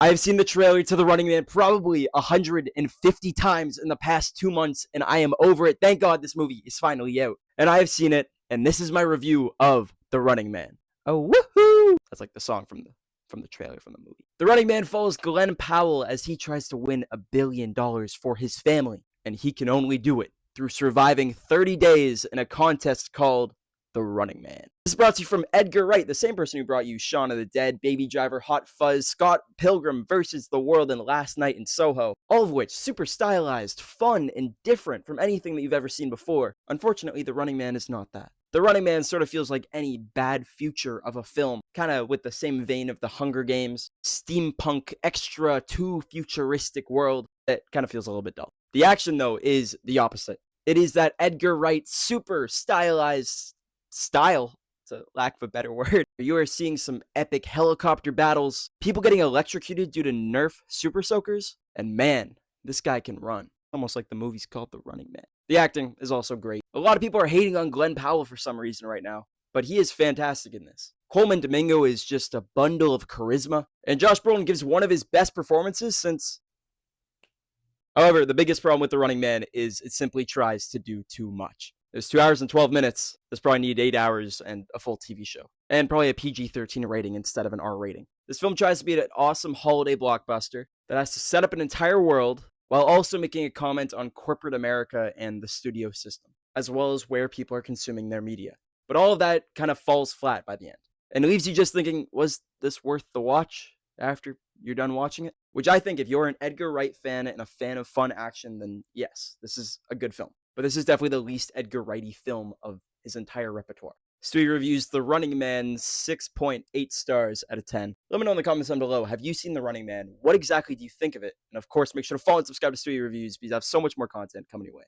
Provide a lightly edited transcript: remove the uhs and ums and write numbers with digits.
I have seen the trailer to The Running Man probably 150 times in the past 2 months, and I am over it. Thank God this movie is finally out. And I have seen it, and this is my review of The Running Man. Oh, woohoo! That's like the song from the trailer from the movie. The Running Man follows Glenn Powell as he tries to win $1 billion for his family, and he can only do it through surviving 30 days in a contest called The Running Man. This is brought to you from Edgar Wright, the same person who brought you Shaun of the Dead, Baby Driver, Hot Fuzz, Scott Pilgrim vs. the World, and Last Night in Soho, all of which super stylized, fun, and different from anything that you've ever seen before. Unfortunately, The Running Man is not that. The Running Man sort of feels like any bad future of a film, kind of with the same vein of The Hunger Games, steampunk, extra too futuristic world that kind of feels a little bit dull. The action, though, is the opposite. It is that Edgar Wright super stylized style, to lack of a better word. You are seeing some epic helicopter battles, people getting electrocuted due to Nerf super soakers, and man, this guy can run. Almost like the movie's called The Running Man. The acting is also great. A lot of people are hating on Glenn Powell for some reason right now, but he is fantastic in this. Coleman Domingo is just a bundle of charisma, and Josh Brolin gives one of his best performances since. However, the biggest problem with The Running Man is it simply tries to do too much. There's 2 hours and 12 minutes. This probably needed 8 hours and a full TV show. And probably a PG-13 rating instead of an R rating. This film tries to be an awesome holiday blockbuster that has to set up an entire world while also making a comment on corporate America and the studio system, as well as where people are consuming their media. But all of that kind of falls flat by the end. And it leaves you just thinking, was this worth the watch after you're done watching it? Which I think if you're an Edgar Wright fan and a fan of fun action, then yes, this is a good film. But this is definitely the least Edgar Wrighty film of his entire repertoire. Stewie reviews The Running Man 6.8 stars out of 10. Let me know in the comments down below, have you seen The Running Man? What exactly do you think of it? And of course, make sure to follow and subscribe to Stewie Reviews because I have so much more content coming your way.